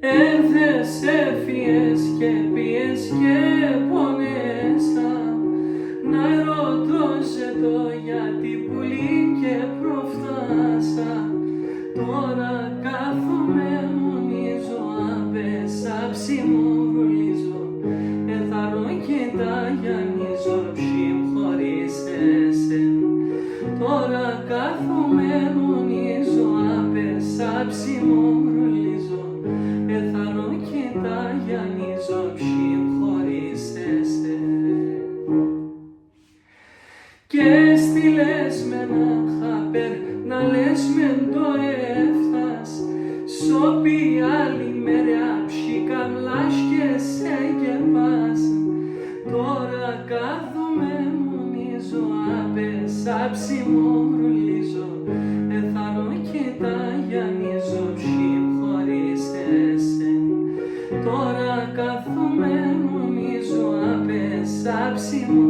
Έρθες, έφυγες και πήγες και πονέσα. Να ρωτώ σε το γιατί πουλί και προφτάσα. Τώρα κάθομαι μονίζω, απέσα ψήμου βρουλίζω. Εθαρώ και τα γιαννίζω, ψήμ χωρίς εσέν. Τώρα κάθομαι μονίζω, απέσα ψήμου βρουλίζω. Εθαρώ και τα γιαννίζω, ψήμ χωρίς εσέν. Και στείλες με ένα χάπερ να λες μεν το έφτας. Σώπη άλλη μέρα ψήκαν λάσκες σε και πας. Τώρα κάθομαι μονίζω, απέσα ψήμο βρουλίζω. Εθαρώ και τα γιαννίζω, ψήμ χωρίς εσέν. Τώρα κάθομαι μονίζω, απέσα ψήμο